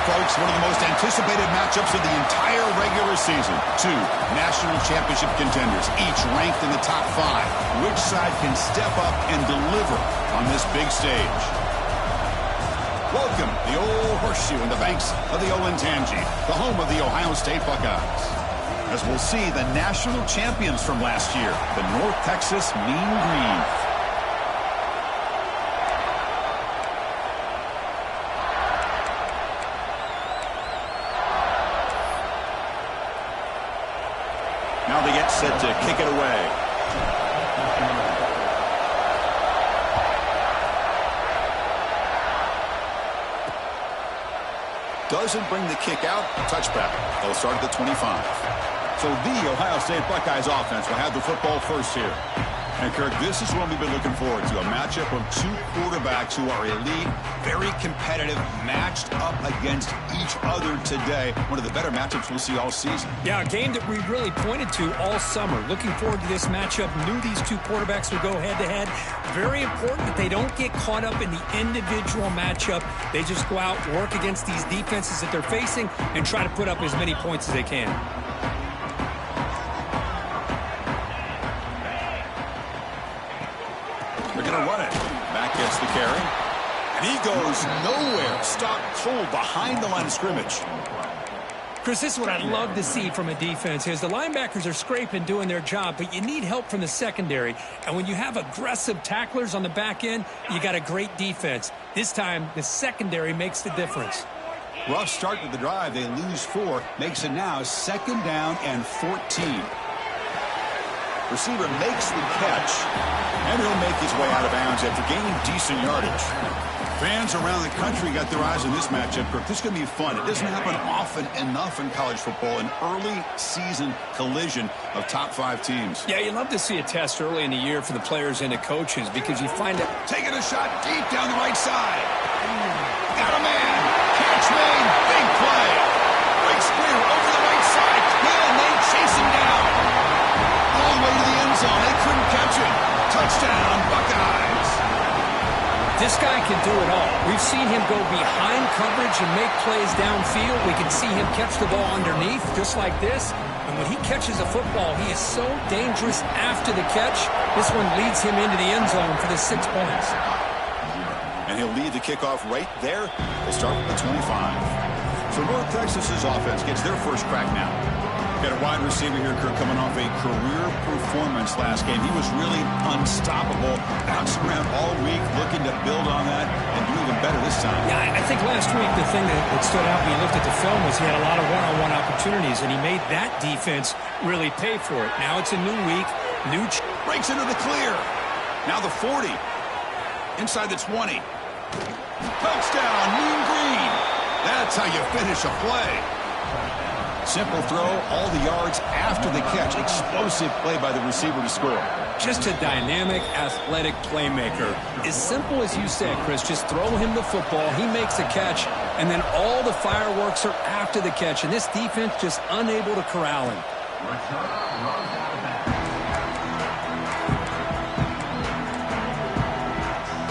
folks, one of the most anticipated matchups of the entire regular season. Two national championship contenders, each ranked in the top 5. Which side can step up and deliver on this big stage? Welcome, the old horseshoe in the banks of the Olentangy, the home of the Ohio State Buckeyes. As we'll see, the national champions from last year, the North Texas Mean Green. Now they get set to kick it away. Doesn't bring the kick out. Touchback. They'll start at the 25. So the Ohio State Buckeyes offense will have the football first here. And, Kirk, this is what we've been looking forward to, a matchup of two quarterbacks who are elite, very competitive, matched up against each other today. One of the better matchups we'll see all season. Yeah, a game that we really pointed to all summer. Looking forward to this matchup. Knew these two quarterbacks would go head-to-head. Very important that they don't get caught up in the individual matchup. They just go out, work against these defenses that they're facing, and try to put up as many points as they can. Run it. Back gets the carry. And he goes nowhere. Stopped cold behind the line of scrimmage. Chris, this is what I'd love to see from a defense is the linebackers are scraping, doing their job, but you need help from the secondary. And when you have aggressive tacklers on the back end, you got a great defense. This time, the secondary makes the difference. Rough start to the drive. They lose 4. Makes it now 2nd down and 14. Receiver makes the catch, and he'll make his way out of bounds after gaining decent yardage. Fans around the country got their eyes on this matchup, Kirk. This is going to be fun. It doesn't happen often enough in college football, an early season collision of top 5 teams. Yeah, you love to see a test early in the year for the players and the coaches because you find out. Taking a shot deep down the right side. Got a man. Catch made. Big play. Breaks clear over the right side. Hill and they chase him down. All the way to the end zone. They couldn't catch it. Touchdown, Buckeyes. This guy can do it all. We've seen him go behind coverage and make plays downfield. We can see him catch the ball underneath just like this. And when he catches a football, he is so dangerous after the catch. This one leads him into the end zone for the 6 points. And he'll lead the kickoff right there. We'll start with the 25. So North Texas's offense gets their first crack now. Got a wide receiver here, Kirk, coming off a career performance last game. He was really unstoppable. Bouncing around all week, looking to build on that and do even better this time. Yeah, I think last week the thing that stood out when you looked at the film was he had a lot of one-on-one opportunities, and he made that defense really pay for it. Now it's a new week. Breaks into the clear. Now the 40. Inside the 20. Touchdown, Mean Green. That's how you finish a play. Simple throw, all the yards after the catch. Explosive play by the receiver to score. Just a dynamic, athletic playmaker. As simple as you said, Chris, just throw him the football. He makes a catch, and then all the fireworks are after the catch. And this defense just unable to corral him.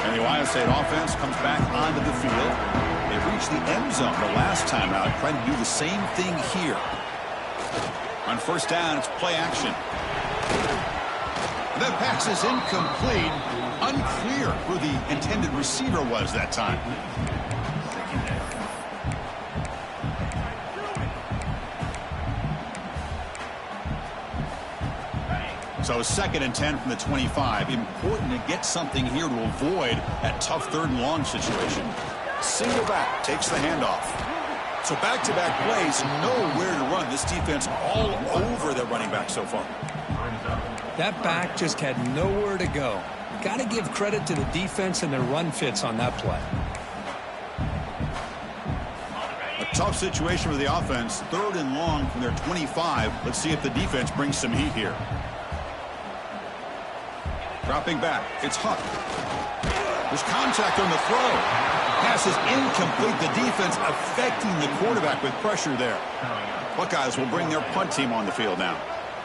And the Ohio State offense comes back onto the field. They reached the end zone the last time out, trying to do the same thing here. On first down, it's play action. The pass is incomplete. Unclear who the intended receiver was that time. So 2nd and 10 from the 25. Important to get something here to avoid that tough 3rd and long situation. Single back, takes the handoff. So back-to-back plays, nowhere to run. This defense all over their running back so far. That back just had nowhere to go. Got to give credit to the defense and their run fits on that play. A tough situation for the offense. 3rd and long from their 25. Let's see if the defense brings some heat here. Dropping back, it's Huck. There's contact on the throw. Pass is incomplete. The defense affecting the quarterback with pressure there. Buckeyes will bring their punt team on the field now.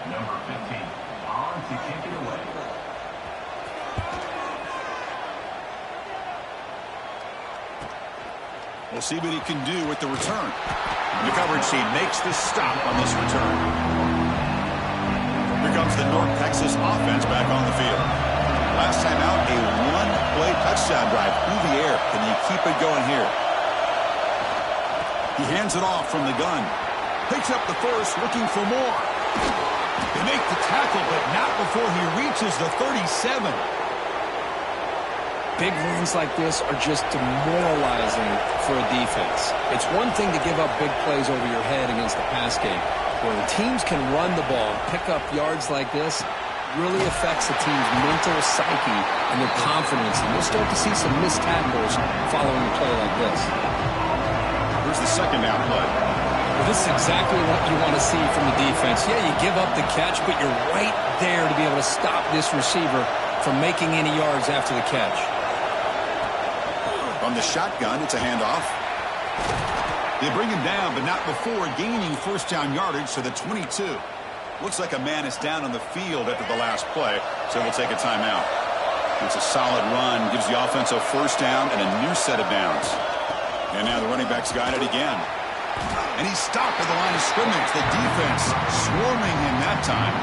Number 15, on to kick it away. We'll see what he can do with the return. The coverage team makes the stop on this return. Here comes the North Texas offense back on the field. Last time out, a one-play touchdown drive through the air. Can you keep it going here? He hands it off from the gun. Picks up the first, looking for more. They make the tackle, but not before he reaches the 37. Big runs like this are just demoralizing for a defense. It's one thing to give up big plays over your head against the pass game. When teams can run the ball, pick up yards like this, really affects the team's mental psyche and their confidence. And you'll start to see some missed tackles following a play like this. Here's the second down play. Well, this is exactly what you want to see from the defense. Yeah, you give up the catch, but you're right there to be able to stop this receiver from making any yards after the catch. On the shotgun, it's a handoff. They bring him down, but not before gaining first down yardage to the 22. Looks like a man is down on the field after the last play, so we'll take a timeout. It's a solid run, gives the offense a first down and a new set of downs. And now the running back's got it again. And he's stopped at the line of scrimmage. The defense swarming him that time.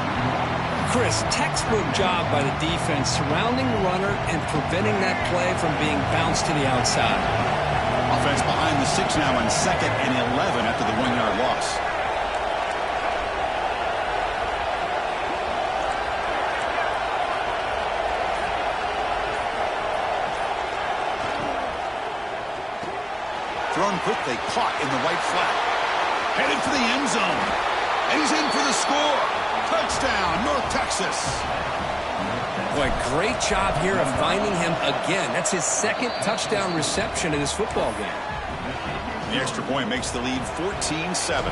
Chris, textbook job by the defense surrounding the runner and preventing that play from being bounced to the outside. Offense behind the 6 now on 2nd and 11 after the 1-yard loss. Thrown quickly, caught in the right flat. Headed for the end zone. And he's in for the score. Touchdown, North Texas. Boy, great job here of finding him again. That's his second touchdown reception in this football game. The extra point makes the lead 14-7.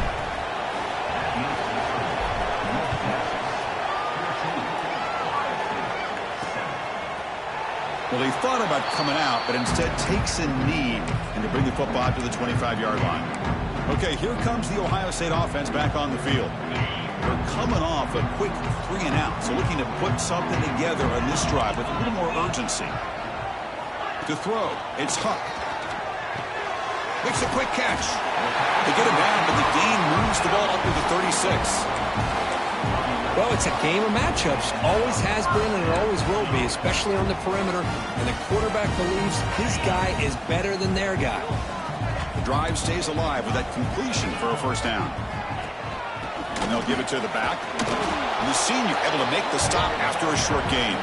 Well, he thought about coming out, but instead takes a knee and to bring the football out to the 25-yard line. Okay, here comes the Ohio State offense back on the field. They're coming off a quick 3-and-out, so looking to put something together on this drive with a little more urgency. To throw, it's Huck. Makes a quick catch. They get him down, but the gain moves the ball up to the 36. Well, it's a game of matchups. Always has been and it always will be, especially on the perimeter. And the quarterback believes his guy is better than their guy. The drive stays alive with that completion for a first down. And they'll give it to the back. And the senior able to make the stop after a short gain.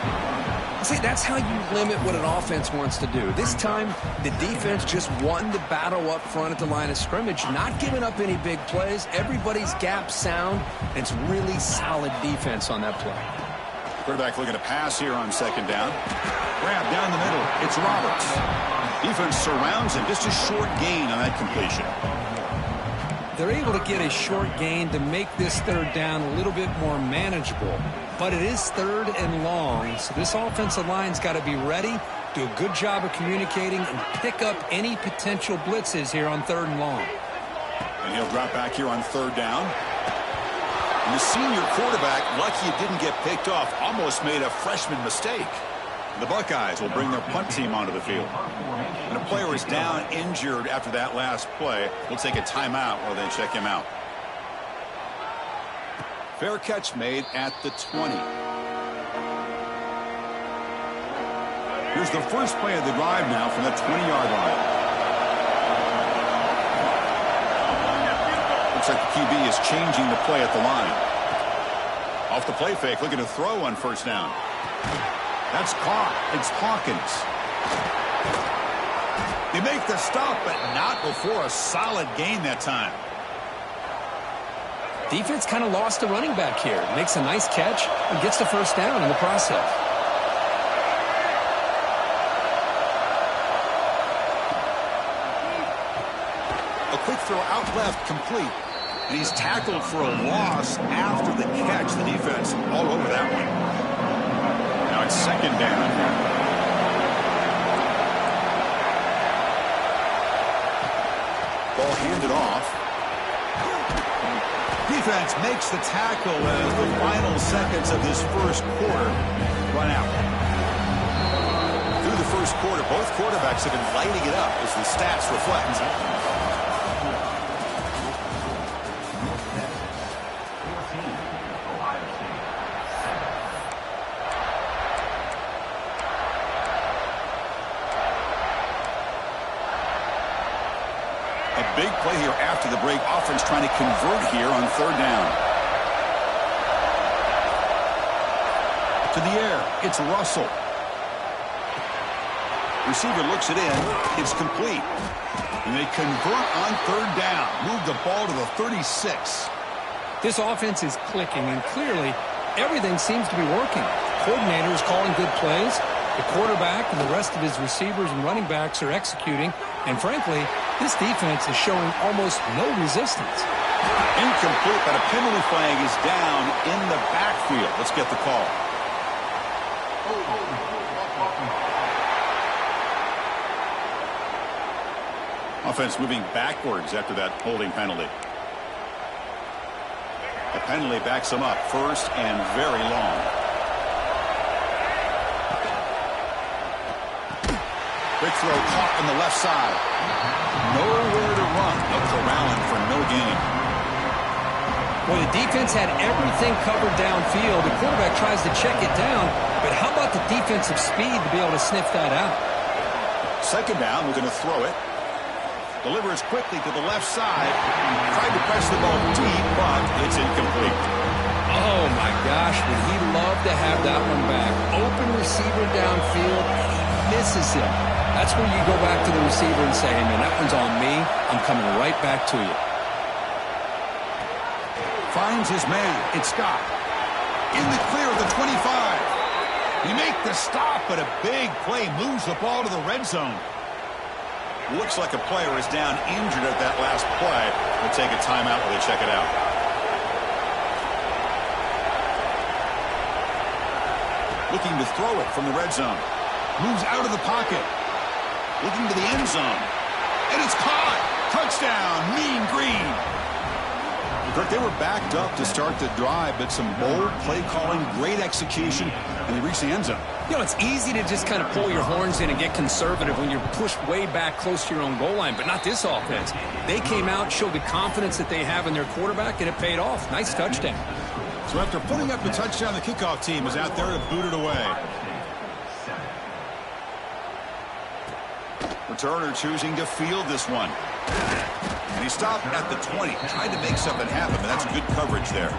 See, that's how you limit what an offense wants to do. This time, the defense just won the battle up front at the line of scrimmage, not giving up any big plays. Everybody's gap sound. And it's really solid defense on that play. Quarterback looking to pass here on 2nd down. Grab down the middle. It's Roberts. Defense surrounds him. Just a short gain on that completion. They're able to get a short gain to make this 3rd down a little bit more manageable. But it is 3rd and long, so this offensive line's got to be ready, do a good job of communicating, and pick up any potential blitzes here on 3rd and long. And he'll drop back here on 3rd down. And the senior quarterback, lucky it didn't get picked off, almost made a freshman mistake. The Buckeyes will bring their punt team onto the field. And a player is down injured after that last play. We'll take a timeout while they check him out. Fair catch made at the 20. Here's the first play of the drive now from the 20-yard line. Looks like the QB is changing the play at the line. Off the play fake, looking to throw on 1st down. That's caught. It's Hawkins. They make the stop, but not before a solid gain that time. Defense kind of lost the running back here. Makes a nice catch and gets the 1st down in the process. A quick throw out left, complete. And he's tackled for a loss after the catch. The defense all over that one. Now it's 2nd down. Ball handed off. Defense makes the tackle as the final seconds of this 1st quarter run out. Through the first quarter, both quarterbacks have been lighting it up as the stats reflect. A big play here after the break. Offense trying to convert here on third down. To the air. It's Russell. Receiver looks it in. It's complete. And they convert on third down. Move the ball to the 36. This offense is clicking, and clearly everything seems to be working. The coordinator is calling good plays. The quarterback and the rest of his receivers and running backs are executing. And frankly, this defense is showing almost no resistance. Incomplete, but a penalty flag is down in the backfield. Let's get the call. Offense moving backwards after that holding penalty. The penalty backs them up first and very long. Quick throw caught on the left side. Nowhere to run. They'll corral him for no gain. Well, the defense had everything covered downfield. The quarterback tries to check it down, but how about the defensive speed to be able to sniff that out? Second down, we're going to throw it. Delivers quickly to the left side. Tried to press the ball deep, but it's incomplete. Oh, my gosh, would he love to have that one back. Open receiver downfield, and he misses him. That's where you go back to the receiver and say, hey, man, that one's on me. I'm coming right back to you. Finds his man. It's Scott. In the clear of the 25. He make the stop, but a big play moves the ball to the red zone. Looks like a player is down injured at that last play. We'll take a timeout while they check it out. Looking to throw it from the red zone. Moves out of the pocket. Looking to the end zone. And it's caught. Touchdown, Mean Green. Kirk, they were backed up to start the drive, but some bold play calling, great execution, and they reached the end zone. You know, it's easy to just kind of pull your horns in and get conservative when you're pushed way back close to your own goal line, but not this offense. They came out, showed the confidence that they have in their quarterback, and it paid off. Nice touchdown. So after putting up the touchdown, the kickoff team is out there to boot it away. Returner choosing to field this one. And he stopped at the 20, trying to make something happen, but that's good coverage there.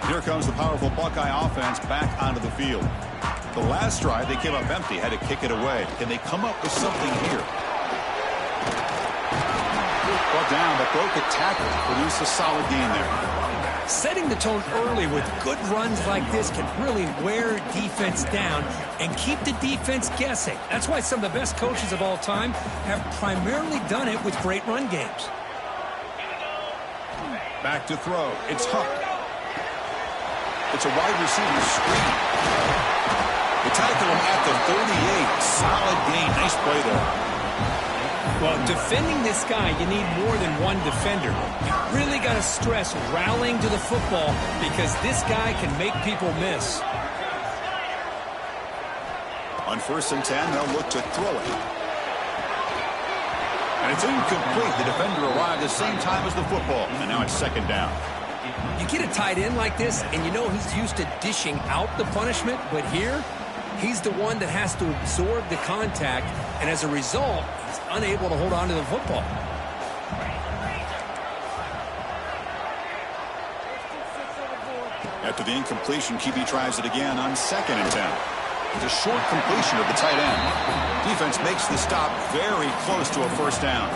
Here comes the powerful Buckeye offense back onto the field. The last drive, they came up empty, had to kick it away. Can they come up with something here? Brought down, but broke a tackle, produced a solid gain there. Setting the tone early with good runs like this can really wear defense down and keep the defense guessing. That's why some of the best coaches of all time have primarily done it with great run games. Back to throw. It's Huck. It's a wide receiver screen. They tackle him at the 38. Solid gain. Nice play there. Well, defending this guy, you need more than one defender. You really got to stress rallying to the football because this guy can make people miss. On 1st and 10, they'll look to throw it. And it's incomplete. The defender arrived at the same time as the football. And now it's 2nd down. You get a tight end like this, and you know he's used to dishing out the punishment, but here, he's the one that has to absorb the contact, and as a result, he's unable to hold on to the football. After the incompletion, QB tries it again on 2nd and 10. It's a short completion of the tight end. Defense makes the stop very close to a 1st down.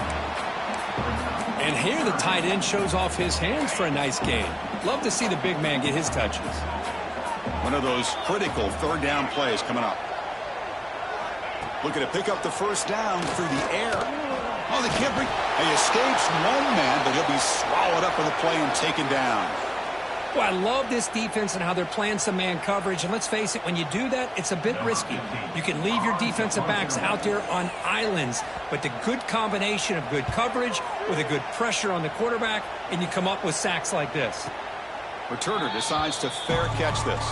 And here the tight end shows off his hands for a nice gain. Love to see the big man get his touches. One of those critical 3rd down plays coming up. Looking to pick up the 1st down through the air. Oh, they can't bring... He escapes one man, but he'll be swallowed up in the play and taken down. Well, I love this defense and how they're playing some man coverage. And let's face it, when you do that, it's a bit risky. You can leave your defensive backs out there on islands, but the good combination of good coverage with a good pressure on the quarterback, and you come up with sacks like this. Returner decides to fair catch this.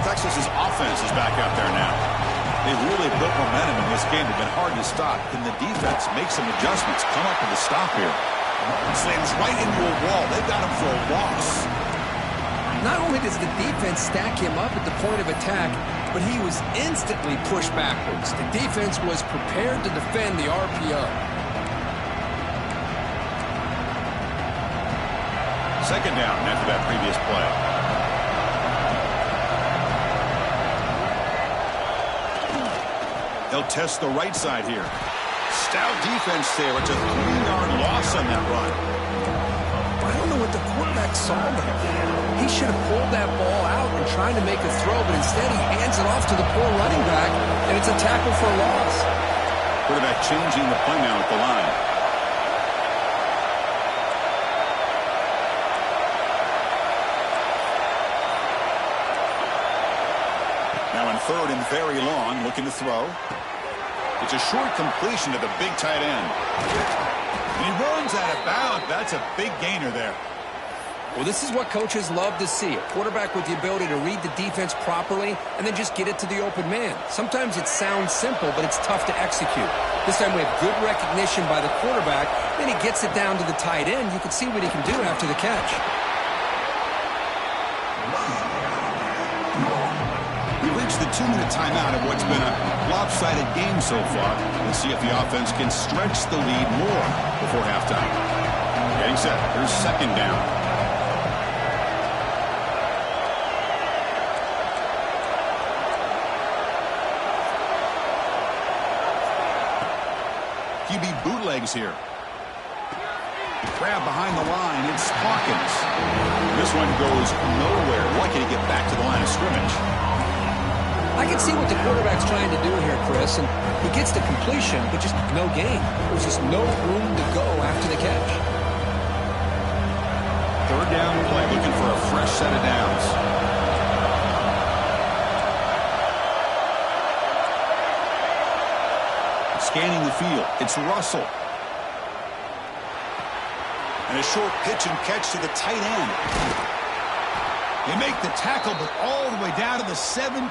Texas's offense is back out there now. They've really built momentum in this game. They've been hard to stop. Can the defense make some adjustments? Come up with a stop here. Slams right into a wall. They've got him for a loss. Not only does the defense stack him up at the point of attack, but he was instantly pushed backwards. The defense was prepared to defend the RPO. Second down after that previous play. They'll test the right side here. Stout defense there. It's a 3-yard loss on that run. I don't know what the quarterback saw there. He should have pulled that ball out and tried to make a throw, but instead he hands it off to the poor running back, and it's a tackle for a loss. Quarterback changing the play now at the line. Now in third and very long, looking to throw. It's a short completion to the big tight end. And he runs out of bounds. That's a big gainer there. Well, this is what coaches love to see. A quarterback with the ability to read the defense properly and then just get it to the open man. Sometimes it sounds simple, but it's tough to execute. This time we have good recognition by the quarterback. Then he gets it down to the tight end. You can see what he can do after the catch. We reached the 2-minute timeout of what's been a lopsided game so far. Let's see if the offense can stretch the lead more before halftime. Getting set. Here's second down. QB bootlegs here. Grab behind the line. It's Hawkins. This one goes nowhere. Lucky to get back to the line of scrimmage. I can see what the quarterback's trying to do here, Chris, and he gets the completion, but just no gain. There's just no room to go after the catch. Third down play, looking for a fresh set of downs. Scanning the field, it's Russell. And a short pitch and catch to the tight end. They make the tackle, but all the way down to the 17.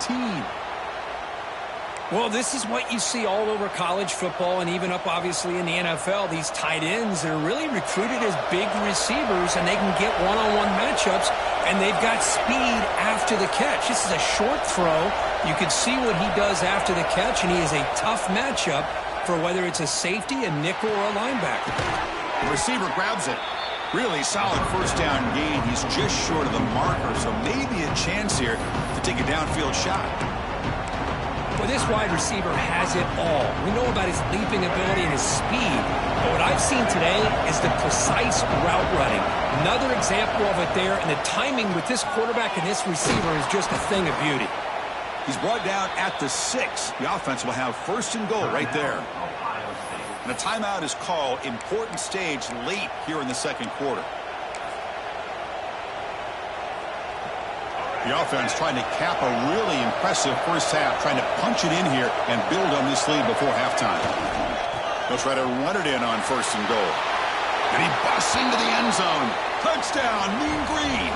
Well, this is what you see all over college football and even up, obviously, in the NFL. These tight ends, they're really recruited as big receivers, and they can get one-on-one matchups, and they've got speed after the catch. This is a short throw. You can see what he does after the catch, and he is a tough matchup for whether it's a safety, a nickel, or a linebacker. The receiver grabs it. Really solid first down gain. He's just short of the marker, so maybe a chance here to take a downfield shot. Well, this wide receiver has it all. We know about his leaping ability and his speed, but what I've seen today is the precise route running. Another example of it there, and the timing with this quarterback and this receiver is just a thing of beauty. He's brought down at the 6. The offense will have first and goal right there. And a timeout is called. Important stage late here in the second quarter. The offense trying to cap a really impressive first half, trying to punch it in here and build on this lead before halftime. They'll try to run it in on first and goal. And he busts into the end zone. Touchdown, Mean Green.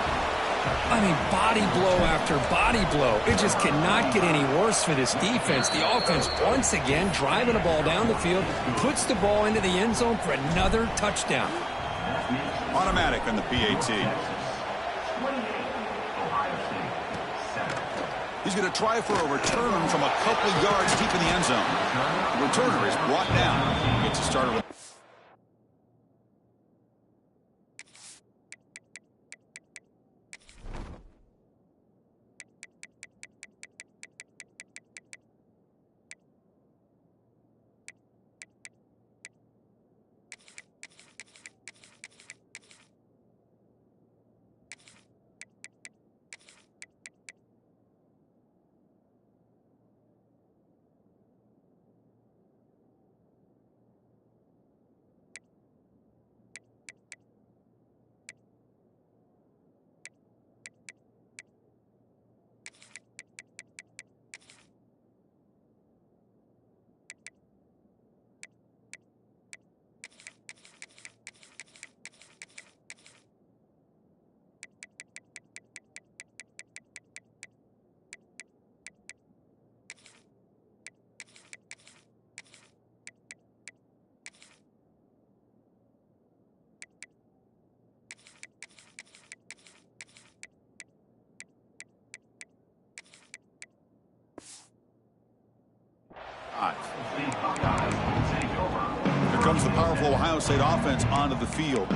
I mean, body blow after body blow. It just cannot get any worse for this defense. The offense, once again, driving the ball down the field, puts the ball into the end zone for another touchdown. Automatic on the PAT. He's going to try for a return from a couple yards deep in the end zone. The returner is brought down. Gets a starter with... powerful Ohio State offense onto the field.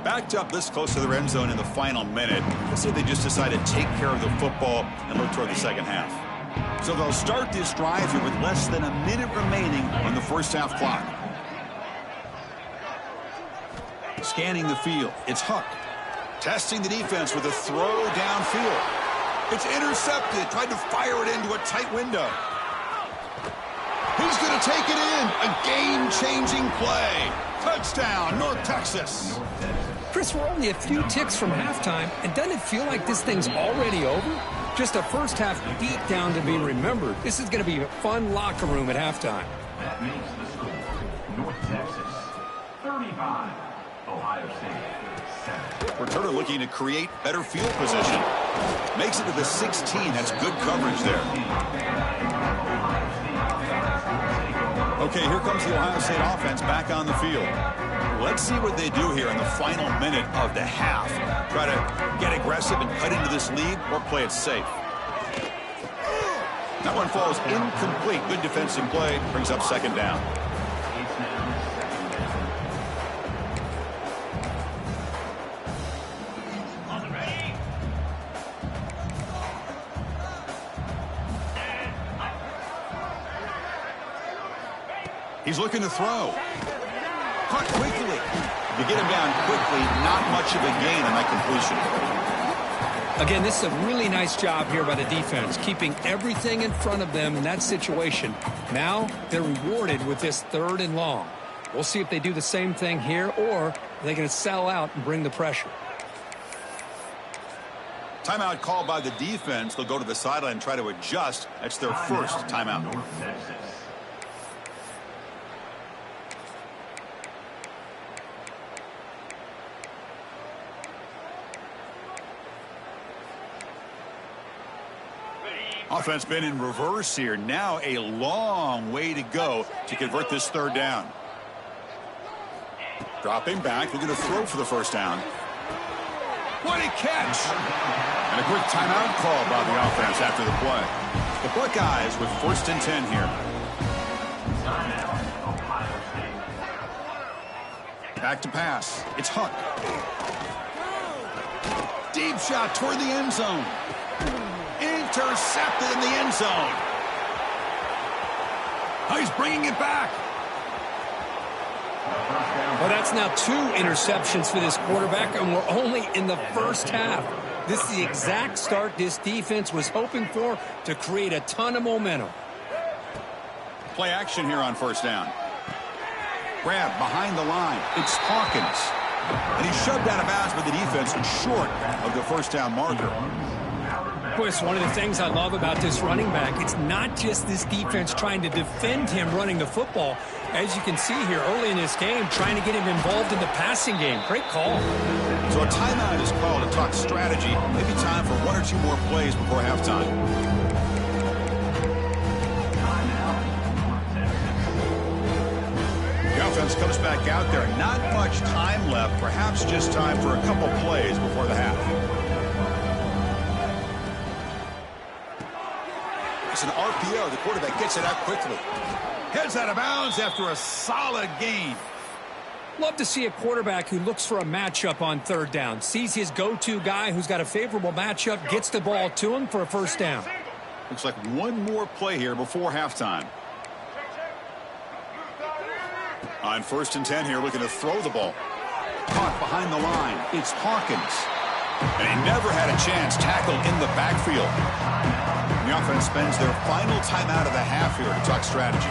Backed up this close to their end zone in the final minute. Let's say they just decide to take care of the football and look toward the second half. So they'll start this drive here with less than a minute remaining on the first half clock. Scanning the field, it's Huck. Testing the defense with a throw downfield. It's intercepted, tried to fire it into a tight window. He's going to take it in. A game-changing play. Touchdown, North Texas. Chris, we're only a few ticks from halftime, and doesn't it feel like this thing's already over? Just a first half beat down to be remembered. This is going to be a fun locker room at halftime. That makes the score North Texas 35, Ohio State 7. Returner looking to create better field position. Makes it to the 16. That's good coverage there. Okay, here comes the Ohio State offense back on the field. Let's see what they do here in the final minute of the half. Try to get aggressive and cut into this lead or play it safe. That one falls incomplete. Good defensive play. Brings up second down. He's looking to throw. Caught quickly. To get him down quickly, not much of a gain on that completion. Again, this is a really nice job here by the defense, keeping everything in front of them in that situation. Now they're rewarded with this 3rd and long. We'll see if they do the same thing here, or they're going to sell out and bring the pressure. Timeout called by the defense. They'll go to the sideline and try to adjust. That's their first timeout. North Texas. Offense been in reverse here. Now a long way to go to convert this 3rd down. Dropping back, looking to throw for the first down. What a catch! And a quick timeout call by the offense after the play. The Buckeyes with 1st and 10 here. Back to pass. It's Huck. Deep shot toward the end zone. Intercepted in the end zone. Oh, he's bringing it back. Well, that's now 2 interceptions for this quarterback, and we're only in the first half. This is the exact start this defense was hoping for to create a ton of momentum. Play action here on first down. Grab behind the line. It's Hawkins. And he's shoved out of bounds by the defense short of the first down marker. Chris, one of the things I love about this running back, it's not just this defense trying to defend him running the football. As you can see here early in this game, trying to get him involved in the passing game. Great call. So a timeout is called to talk strategy. Maybe time for 1 or 2 more plays before halftime. The offense comes back out there. Not much time left. Perhaps just time for a couple plays before the half. It's an RPO. The quarterback gets it out quickly. Heads out of bounds after a solid gain. Love to see a quarterback who looks for a matchup on 3rd down. Sees his go-to guy who's got a favorable matchup, gets the ball to him for a first down. Looks like one more play here before halftime. On 1st and 10 here, looking to throw the ball. Caught behind the line. It's Hawkins. And he never had a chance. Tackled in the backfield. The offense spends their final timeout of the half here to talk strategy.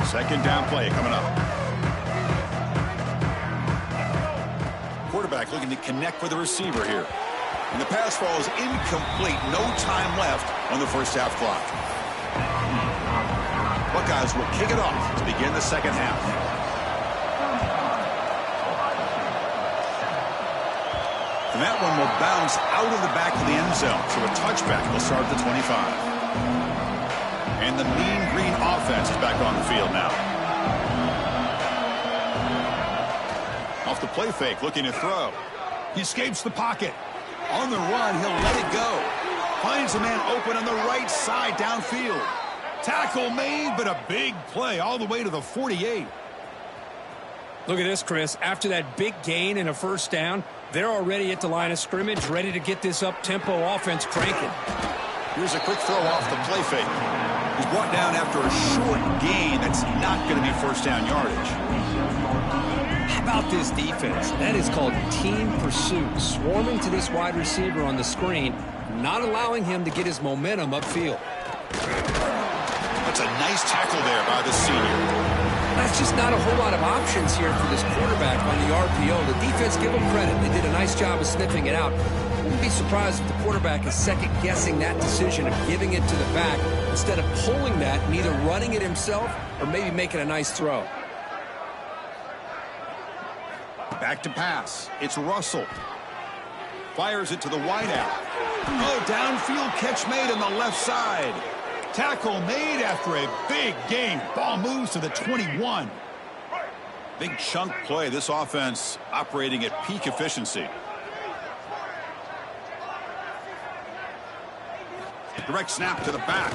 2nd down play coming up. Quarterback looking to connect with the receiver here. And the pass falls incomplete. No time left on the first half clock. Buckeyes will kick it off to begin the second half. And that one will bounce out of the back of the end zone. So a touchback will start at the 25. And the Mean Green offense is back on the field now. Off the play fake, looking to throw. He escapes the pocket. On the run, he'll let it go. Finds a man open on the right side downfield. Tackle made, but a big play all the way to the 48. Look at this, Chris. After that big gain and a first down, they're already at the line of scrimmage, ready to get this up-tempo offense cranking. Here's a quick throw off the play fake. He's brought down after a short gain. That's not going to be first down yardage. How about this defense? That is called team pursuit. Swarming to this wide receiver on the screen, not allowing him to get his momentum upfield. That's a nice tackle there by the senior. That's just not a whole lot of options here for this quarterback on the RPO. The defense, give them credit. They did a nice job of sniffing it out. Wouldn't be surprised if the quarterback is second-guessing that decision of giving it to the back instead of pulling that and either running it himself or maybe making a nice throw. Back to pass. It's Russell. Fires it to the wideout. Oh, downfield catch made on the left side. Tackle made after a big gain. Ball moves to the 21. Big chunk play. This offense operating at peak efficiency. Direct snap to the back.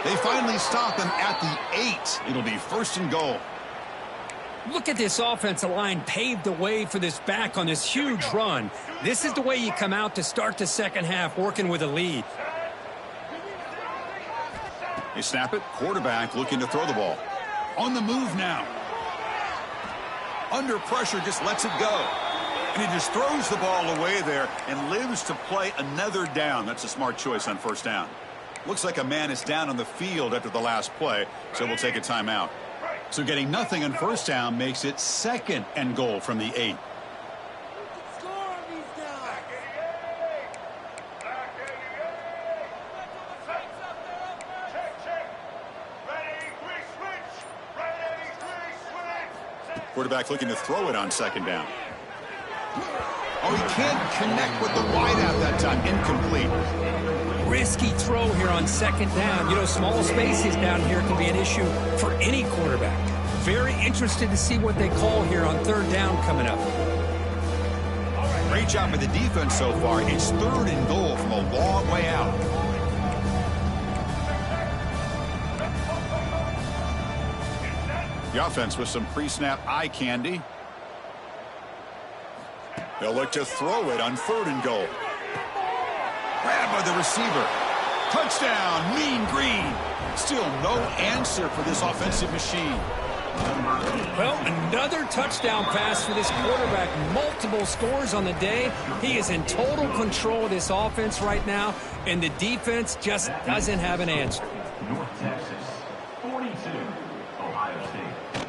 They finally stop him at the 8. It'll be first and goal. Look at this offensive line paved the way for this back on this huge run. This is the way you come out to start the second half, working with a lead. They snap it. Quarterback looking to throw the ball. On the move now. Under pressure, just lets it go. And he just throws the ball away there and lives to play another down. That's a smart choice on first down. Looks like a man is down on the field after the last play, so we'll take a timeout. So getting nothing on first down makes it second and goal from the 8. Quarterback looking to throw it on second down. Oh, he can't connect with the wideout that time. Incomplete. Risky throw here on second down. You know, small spaces down here can be an issue for any quarterback. Very interested to see what they call here on third down coming up. Great job by the defense so far. It's third and goal from a long way out. The offense with some pre-snap eye candy. They'll look to throw it on third and goal. Grabbed by the receiver. Touchdown, Mean Green. Still no answer for this offensive machine. Well, another touchdown pass for this quarterback. Multiple scores on the day. He is in total control of this offense right now, and the defense just doesn't have an answer. North Texas, 42. Ohio State.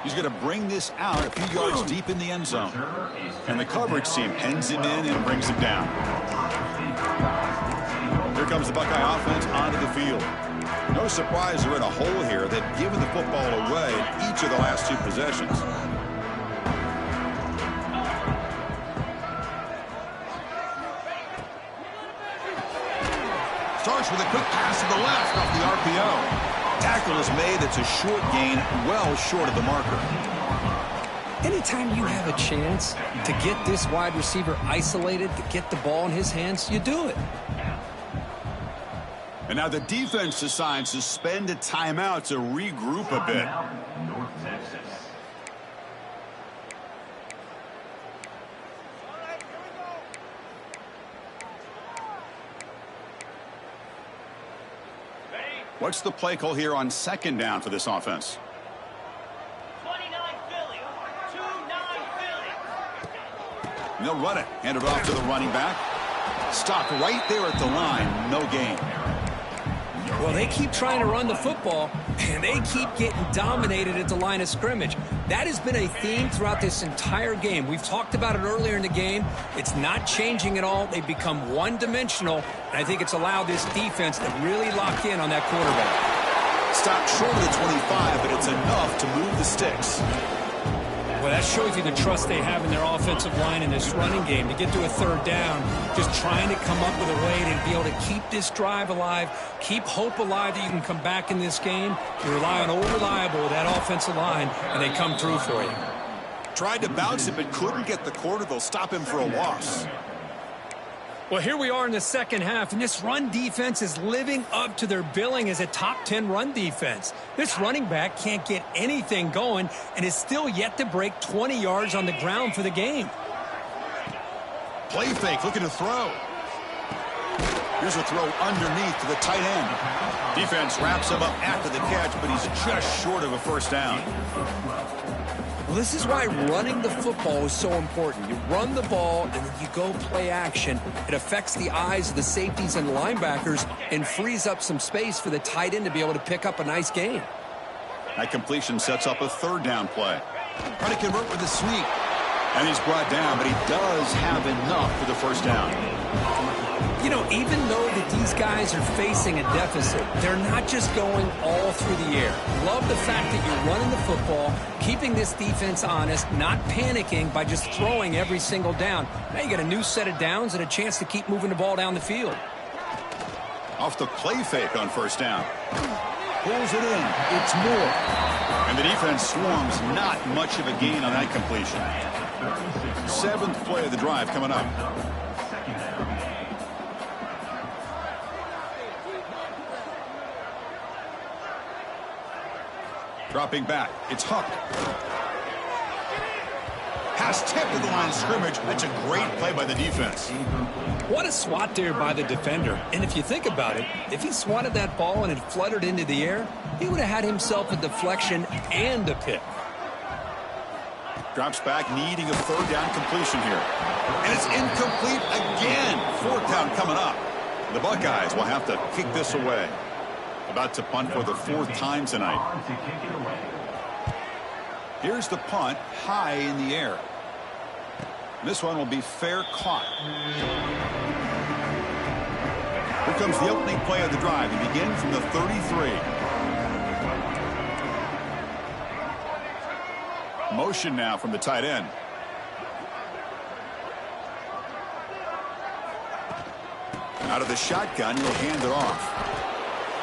He's going to bring this out a few yards deep in the end zone. And the coverage team pens him in and brings him down. Here comes the Buckeye offense onto the field. No surprise they're in a hole here. They've given the football away in each of the last 2 possessions. Starts with a quick pass to the left off the RPO. Tackle is made. It's a short gain, well short of the marker. Anytime you have a chance to get this wide receiver isolated, to get the ball in his hands, you do it. And now the defense decides to spend a timeout to regroup a bit. North Texas. What's the play call here on second down for this offense? 29 Philly. 2-9 Philly. And they'll run it. Hand it off to the running back. Stopped right there at the line. No gain. Well, they keep trying to run the football, and they keep getting dominated at the line of scrimmage. That has been a theme throughout this entire game. We've talked about it earlier in the game. It's not changing at all. They've become one-dimensional, and I think it's allowed this defense to really lock in on that quarterback. Stopped short of the 25, but it's enough to move the sticks. Well, that shows you the trust they have in their offensive line in this running game to get to a third down, just trying to come up with a way to be able to keep this drive alive, keep hope alive that you can come back in this game. You rely on Old Reliable, that offensive line, and they come through for you. Tried to bounce it, but couldn't get the corner. They'll stop him for a loss. Well, here we are in the second half, and this run defense is living up to their billing as a top 10 run defense. This running back can't get anything going and is still yet to break 20 yards on the ground for the game. Play fake, looking to throw. Here's a throw underneath to the tight end. Defense wraps him up after the catch, but he's just short of a first down. Well, this is why running the football is so important. You run the ball, and then you go play action. It affects the eyes of the safeties and linebackers and frees up some space for the tight end to be able to pick up a nice gain. That completion sets up a third down play. Trying to convert with a sweep. And he's brought down, but he does have enough for the first down. You know, even though that these guys are facing a deficit, they're not just going all through the air. Love the fact that you're running the football, keeping this defense honest, not panicking by just throwing every single down. Now you got a new set of downs and a chance to keep moving the ball down the field. Off the play fake on first down. Pulls it in. It's more. And the defense swarms. Not much of a gain on that completion. Seventh play of the drive coming up. Dropping back. It's Huck. Pass tipped to the line of scrimmage. That's a great play by the defense. What a swat there by the defender. And if you think about it, if he swatted that ball and it fluttered into the air, he would have had himself a deflection and a pick. Drops back, needing a third down completion here. And it's incomplete again. Fourth down coming up. The Buckeyes will have to kick this away. About to punt for the fourth time tonight. Here's the punt, high in the air. This one will be fair caught. Here comes the opening play of the drive. He begins from the 33. Motion now from the tight end. Out of the shotgun, he'll hand it off.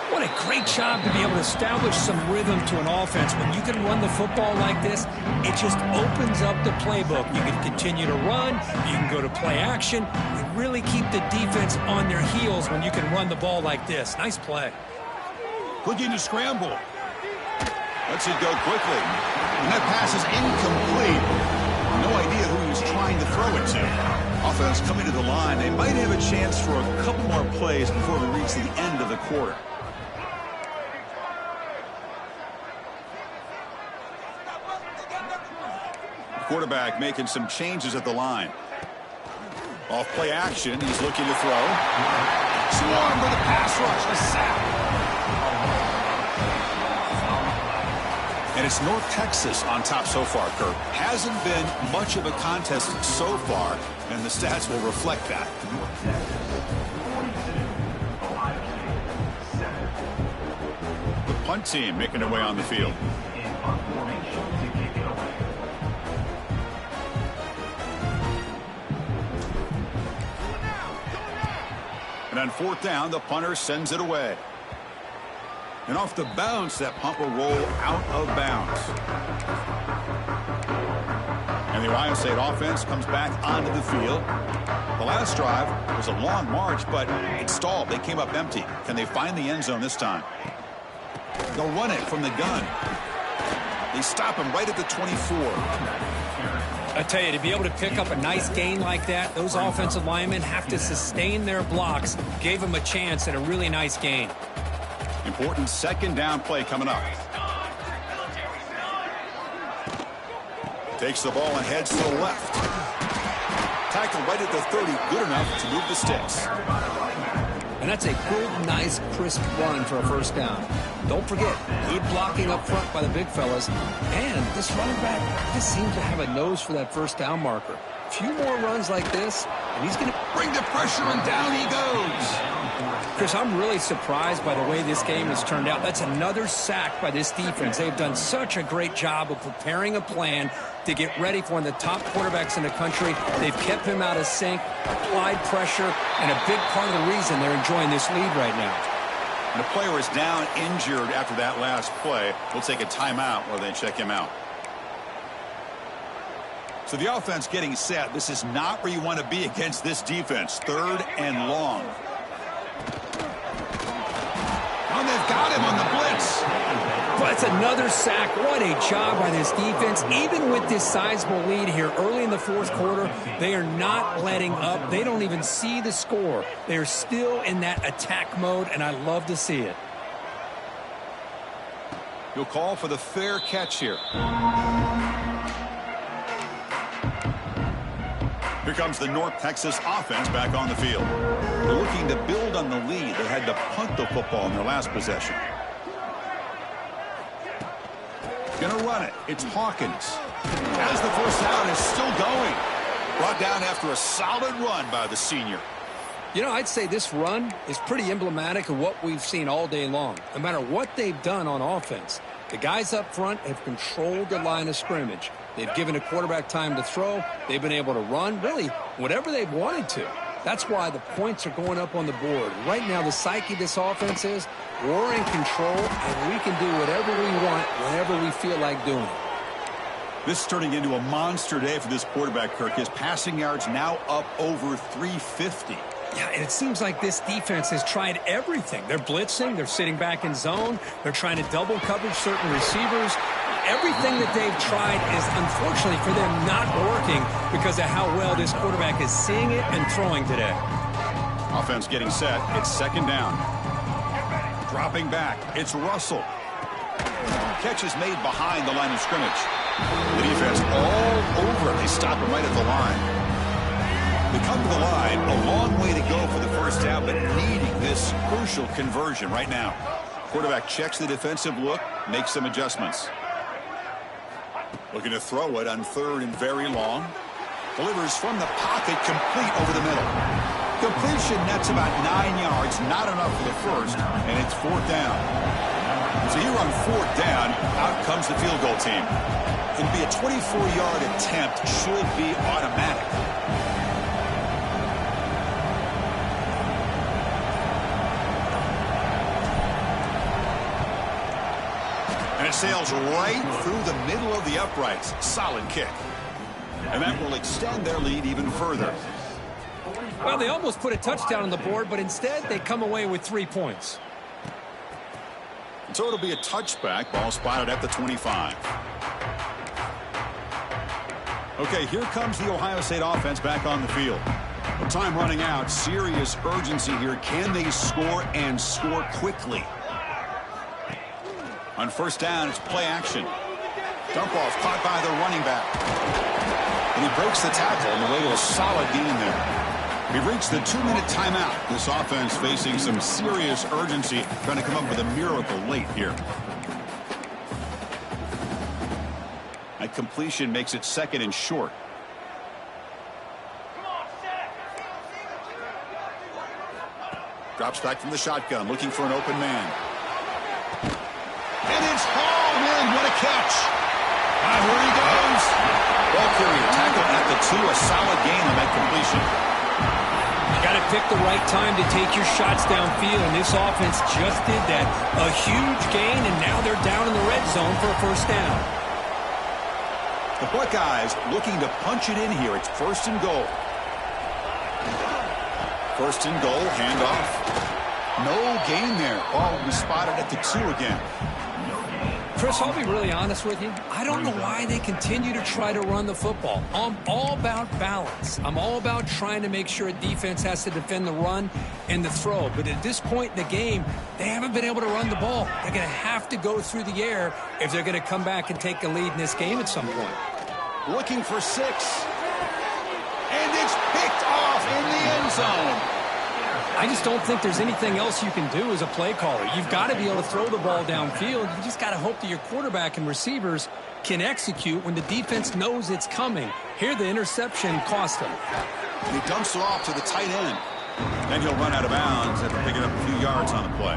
What a great job to be able to establish some rhythm to an offense. When you can run the football like this, it just opens up the playbook. You can continue to run. You can go to play action. You really keep the defense on their heels when you can run the ball like this. Nice play. Looking to scramble. Lets it go quickly. And that pass is incomplete. No idea who he was trying to throw it to. Offense coming to the line. They might have a chance for a couple more plays before we reach the end of the quarter. Quarterback making some changes at the line. Off play action, he's looking to throw. Swarmed with a pass rush, a sack. And it's North Texas on top so far, Kirk. Hasn't been much of a contest so far, and the stats will reflect that. The punt team making their way on the field. And on fourth down, the punter sends it away. And off the bounce, that punt will roll out of bounds. And the Ohio State offense comes back onto the field. The last drive was a long march, but it stalled. They came up empty. Can they find the end zone this time? They'll run it from the gun. They stop him right at the 24. I tell you, to be able to pick up a nice gain like that, those offensive linemen have to sustain their blocks. Gave them a chance at a really nice gain. Important second down play coming up. Takes the ball and heads to the left. Tackle right at the 30, good enough to move the sticks. And that's a good, nice, crisp run for a first down. Don't forget, good blocking up front by the big fellas. And this running back just seems to have a nose for that first down marker. A few more runs like this, and he's going to bring the pressure, and down he goes. Chris, I'm really surprised by the way this game has turned out. That's another sack by this defense. They've done such a great job of preparing a plan to get ready for one of the top quarterbacks in the country. They've kept him out of sync, applied pressure, and a big part of the reason they're enjoying this lead right now. And the player is down injured after that last play. We'll take a timeout while they check him out. So the offense getting set. This is not where you want to be against this defense. 3rd and long. And they've got him on the blitz. But it's another sack. What a job by this defense. Even with this sizable lead here early in the 4th quarter, they are not letting up. They don't even see the score. They're still in that attack mode, and I love to see it. He'll call for the fair catch here. Here comes the North Texas offense back on the field. They're looking to build on the lead. They had to punt the football in their last possession. Gonna run it. It's Hawkins. As the first down is still going. Brought down after a solid run by the senior. You know, I'd say this run is pretty emblematic of what we've seen all day long. No matter what they've done on offense, the guys up front have controlled the line of scrimmage. They've given a quarterback time to throw. They've been able to run, really, whatever they've wanted to. That's why the points are going up on the board. Right now, the psyche of this offense is we're in control, and we can do whatever we want whenever we feel like doing it. This is turning into a monster day for this quarterback, Kirk. His passing yards now up over 350. Yeah, and it seems like this defense has tried everything. They're blitzing. They're sitting back in zone. They're trying to double coverage certain receivers. Everything that they've tried is, unfortunately for them, not working because of how well this quarterback is seeing it and throwing today. Offense getting set. It's 2nd down. Dropping back. It's Russell. Catch is made behind the line of scrimmage. The defense all over it. They stop him right at the line. They come to the line. A long way to go for the first down, but needing this crucial conversion right now. Quarterback checks the defensive look, makes some adjustments. Looking to throw it on 3rd and very long. Delivers from the pocket, complete over the middle. Completion nets about 9 yards, not enough for the first, and it's 4th down. So here on 4th down, out comes the field goal team. It'll be a 24-yard attempt, should be automatic. And it sails right through the middle of the uprights. Solid kick. And that will extend their lead even further. Well, they almost put a touchdown on the board, but instead they come away with 3 points. So it'll be a touchback. Ball spotted at the 25. Okay, here comes the Ohio State offense back on the field. With time running out, serious urgency here. Can they score and score quickly? On 1st down, it's play action. Dump off caught by the running back. And he breaks the tackle on the way to a solid gain there. We've reached the 2-minute timeout. This offense facing some serious urgency, trying to come up with a miracle late here. That completion makes it 2nd and short. Drops back from the shotgun, looking for an open man. And it's hauled in. What a catch. Here he goes. Ball carrier tackled at the 2. A solid gain on that completion. You got to pick the right time to take your shots downfield, and this offense just did that. A huge gain, and now they're down in the red zone for a 1st down. The Buckeyes looking to punch it in here. It's 1st and goal. 1st and goal, handoff. No gain there. Ball will be spotted at the 2 again. Chris, I'll be really honest with you. I don't know why they continue to try to run the football. I'm all about balance. I'm all about trying to make sure a defense has to defend the run and the throw. But at this point in the game, they haven't been able to run the ball. They're going to have to go through the air if they're going to come back and take the lead in this game at some point. Looking for 6. And it's picked off in the end zone. I just don't think there's anything else you can do as a play caller. You've got to be able to throw the ball downfield. You just got to hope that your quarterback and receivers can execute when the defense knows it's coming. Here, the interception cost him. He dumps it off to the tight end. Then he'll run out of bounds after picking up a few yards on the play.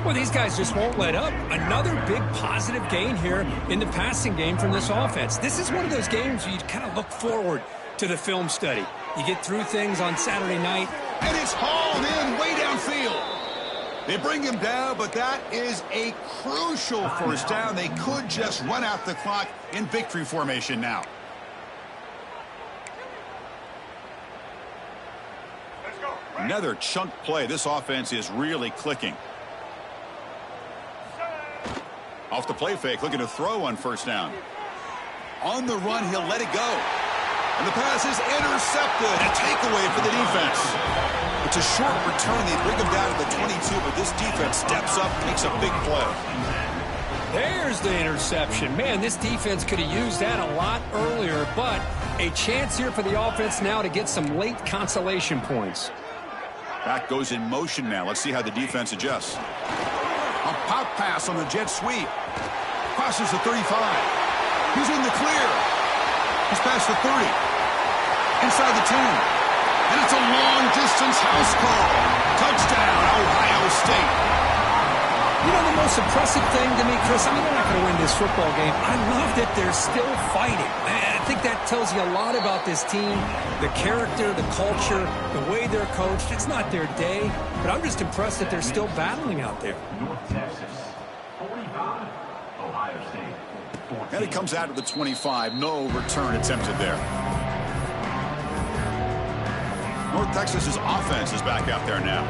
Well, these guys just won't let up. Another big positive gain here in the passing game from this offense. This is one of those games where you kind of look forward to the film study. You get through things on Saturday night. And it's hauled in way downfield. They bring him down, but that is a crucial 1st down. They could just run out the clock in victory formation now. Another chunk play. This offense is really clicking. Off the play fake, looking to throw on first down. On the run, he'll let it go. And the pass is intercepted. A takeaway for the defense. It's a short return. They bring him down to the 22, but this defense steps up, takes a big play. There's the interception. Man, this defense could have used that a lot earlier, but a chance here for the offense now to get some late consolation points. Back goes in motion now. Let's see how the defense adjusts. A pop pass on the jet sweep. Crosses the 35. He's in the clear. He's past the 30. Inside the 10. And it's a long-distance house call. Touchdown, Ohio State. You know, the most impressive thing to me, Chris, I mean, they're not going to win this football game. I love that they're still fighting. I think that tells you a lot about this team, the character, the culture, the way they're coached. It's not their day, but I'm just impressed that they're still battling out there. North Texas, 45. Ohio State, 14. And it comes out of the 25. No return attempted there. North Texas's offense is back out there now.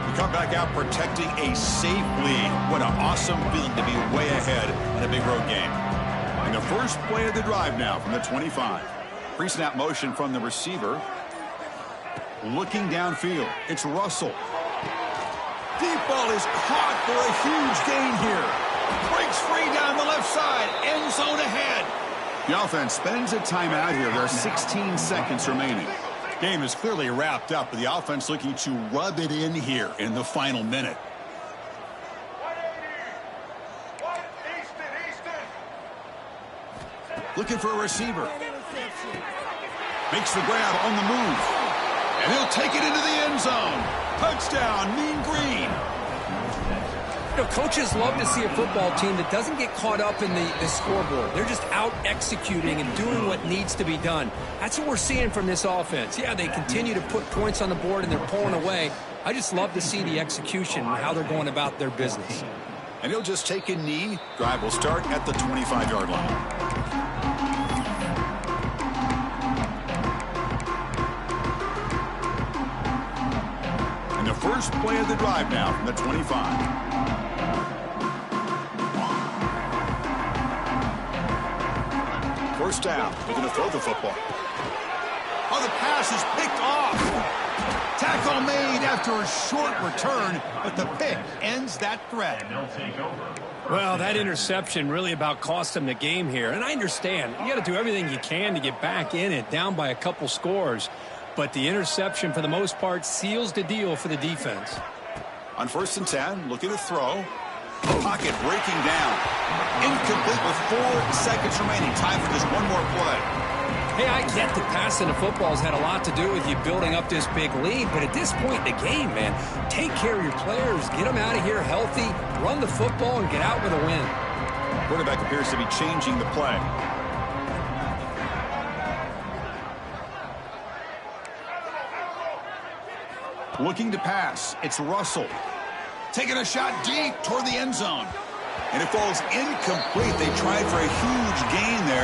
We come back out protecting a safe lead. What an awesome feeling to be way ahead in a big road game. And the first play of the drive now from the 25. Pre-snap motion from the receiver. Looking downfield. It's Russell. Deep ball is caught for a huge gain here. Breaks free down the left side. End zone ahead. The offense spends a timeout here. There are 16 seconds remaining. Game is clearly wrapped up, but the offense looking to rub it in here in the final minute. Looking for a receiver. Makes the grab on the move. And he'll take it into the end zone. Touchdown, Mean Green. You know, coaches love to see a football team that doesn't get caught up in the scoreboard. They're just out executing and doing what needs to be done. That's what we're seeing from this offense. Yeah, they continue to put points on the board and they're pulling away. I just love to see the execution and how they're going about their business. And he'll just take a knee. Drive will start at the 25-yard line. And the first play of the drive now from the 25. First down. They're going to throw the football. Oh, the pass is picked off. Tackle made after a short return, but the pick ends that threat. And they'll take over. Well, that interception really about cost them the game here. And I understand. You got to do everything you can to get back in it, down by a couple scores. But the interception, for the most part, seals the deal for the defense. On 1st and 10, looking to throw. Pocket breaking down. Incomplete with 4 seconds remaining. Time for just one more play. Hey, I get that passing the football's had a lot to do with you building up this big lead, but at this point in the game, man, take care of your players, get them out of here healthy, run the football, and get out with a win. Quarterback appears to be changing the play. Looking to pass. It's Russell. Taking a shot deep toward the end zone. And it falls incomplete. They tried for a huge gain there.